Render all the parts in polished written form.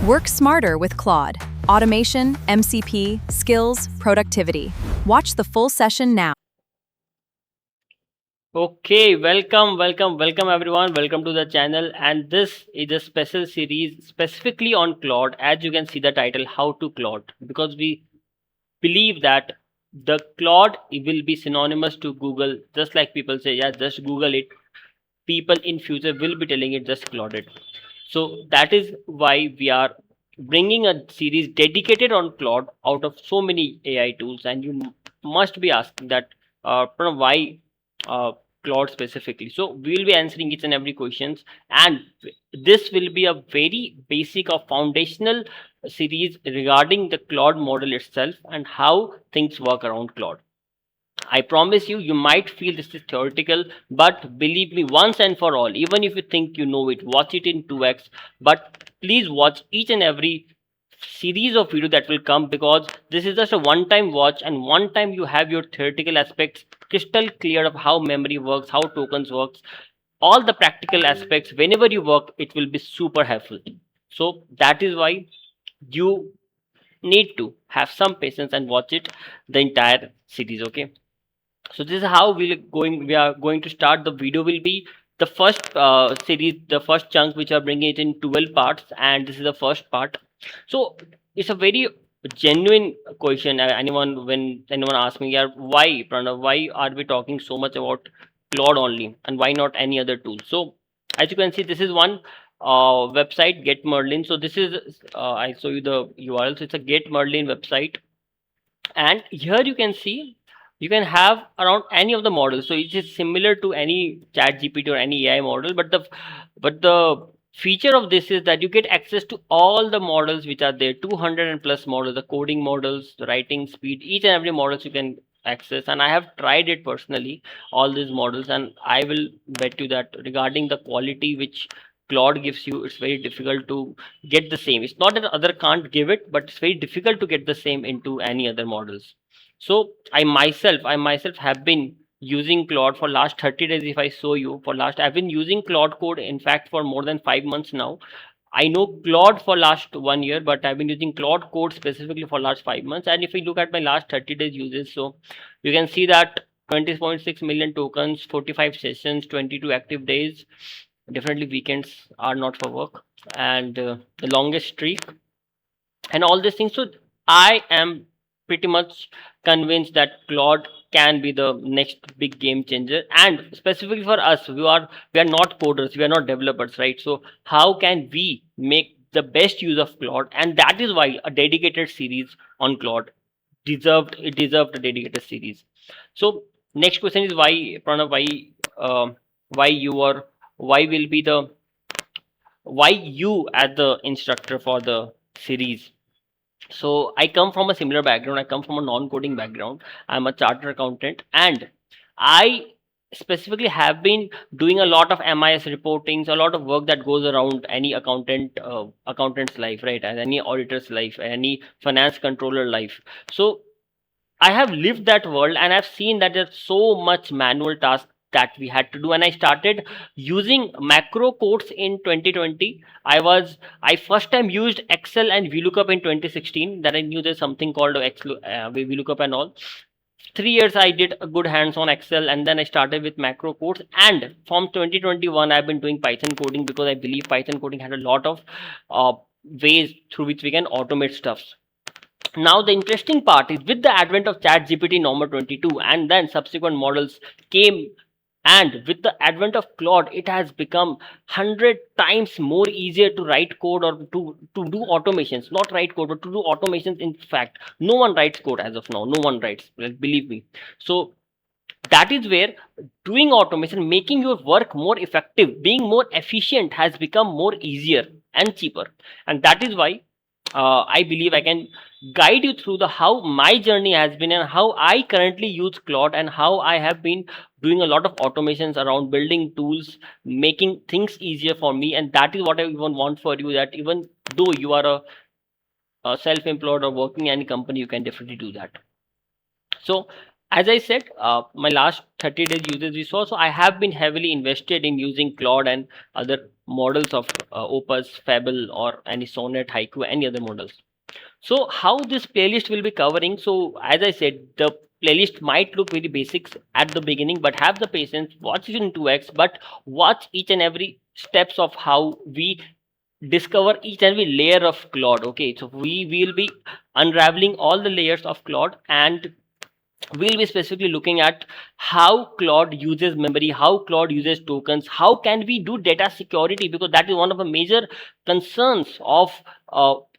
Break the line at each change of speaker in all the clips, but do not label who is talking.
Work smarter with Claude. Automation, MCP, skills, productivity. Watch the full session now.
Okay, welcome everyone. Welcome to the channel, and this is a special series specifically on Claude. As you can see the title, How to Claude, because we believe that the Claude will be synonymous to Google. Just like people say, yeah, just Google it. People in future will be telling it, just Claude it. So that is why we are bringing a series dedicated on Claude out of so many AI tools, and you must be asking that, Pranav, why uh, Claude specifically? So we will be answering each and every questions, and this will be a very basic or foundational series regarding the Claude model itself and how things work around Claude. I promise you, you might feel this is theoretical, but believe me, once and for all, even if you think you know it, watch it in 2x. But please watch each and every series of video that will come, because this is just a one time watch, and one time you have your theoretical aspects crystal clear of how memory works, how tokens works, all the practical aspects. Whenever you work, it will be super helpful. So that is why you need to have some patience and watch it the entire series. Okay, so this is how we are going to start. The video will be the first series, the first chunk, which are bringing it in 12 parts, and this is the first part. So it's a very genuine question. Anyone, when anyone asks me, yeah, why, Pranav, why are we talking so much about Claude only, and why not any other tool? So as you can see, this is one website, Get Merlin. So this is I show you the URL. So it's a Get Merlin website, and here you can see you can have around any of the models. So it is similar to any chat gpt or any AI model, but the feature of this is that you get access to all the models which are there, 200 and plus models, the coding models, the writing speed, each and every models you can access. And I have tried it personally, all these models, and I will bet you that regarding the quality which Claude gives you, it's very difficult to get the same. It's not that other can't give it, but it's very difficult to get the same into any other models. So I myself have been using Claude for last 30 days. If I show you, for last, I've been using Claude Code in fact for more than 5 months now. I know Claude for last 1 year, but I've been using Claude Code specifically for last 5 months. And if we look at my last 30 days uses, so you can see that 20.6 million tokens, 45 sessions, 22 active days. Definitely weekends are not for work, and the longest streak, and all these things. So I am pretty much convinced that Claude can be the next big game changer, and specifically for us, we are not coders, we are not developers, right? So how can we make the best use of Claude? And that is why a dedicated series on Claude deserved a dedicated series. So next question is, why, Pranav, why you are, why will be the, why you as the instructor for the series? So I come from a similar background. I come from a non-coding background. I'm a chartered accountant, and I specifically have been doing a lot of MIS reportings, a lot of work that goes around any accountant's life, right? And any auditor's life, any finance controller life. So I have lived that world, and I've seen that there's so much manual task that we had to do. And I started using macro codes in 2020. I first time used Excel and VLOOKUP in 2016. That I knew there's something called Excel, VLOOKUP and all. 3 years I did a good hands on Excel, and then I started with macro codes. And from 2021 I've been doing Python coding, because I believe Python coding had a lot of uh, ways through which we can automate stuff. Now the interesting part is, with the advent of chat gpt normal 22 and then subsequent models came, and with the advent of Claude, it has become 100 times more easier to write code, or to do automations. Not write code, but to do automations. In fact, no one writes code as of now, no one writes, like, believe me. So that is where doing automation, making your work more effective, being more efficient, has become more easier and cheaper. And that is why I believe I can guide you through the how my journey has been, and how I currently use Claude, and how I have been doing a lot of automations around building tools, making things easier for me. And that is what I even want for you, that even though you are a self-employed or working in any company, you can definitely do that. So As I said, my last 30 days usage we saw, so I have been heavily invested in using Claude and other models of Opus, Fable, or any Sonnet, Haiku, any other models. So how this playlist will be covering? So as I said, the playlist might look very basics at the beginning, but have the patience, watch it in 2x, but watch each and every steps of how we discover each and every layer of Claude. Okay, so we will be unraveling all the layers of Claude, and we'll be specifically looking at how Claude uses memory, how Claude uses tokens, how can we do data security, because that is one of the major concerns of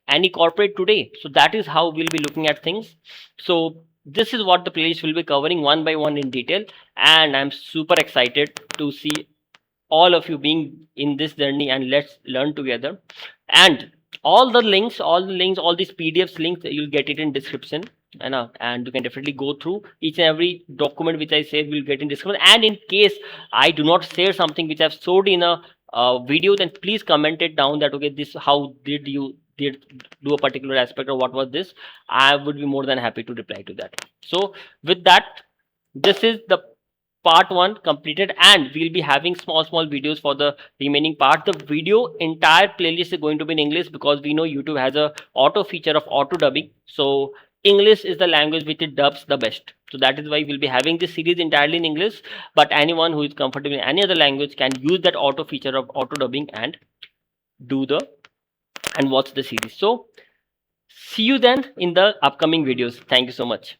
any corporate today. So that is how we'll be looking at things. So this is what the playlist will be covering one by one in detail, and I'm super excited to see all of you being in this journey, and let's learn together. And all these PDFs links, you'll get it in description. And you can definitely go through each and every document which I said will get in description. And in case I do not share something which I've showed in a video, then please comment it down that okay, this how did you did do a particular aspect, or what was this. I would be more than happy to reply to that. So with that, this is the part 1 completed, and we'll be having small videos for the remaining part. The video entire playlist is going to be in English, because we know YouTube has a auto feature of auto dubbing. So English is the language which it dubs the best, so that is why we'll be having this series entirely in English. But anyone who is comfortable in any other language can use that auto feature of auto dubbing and do the and watch the series. So see you then in the upcoming videos. Thank you so much.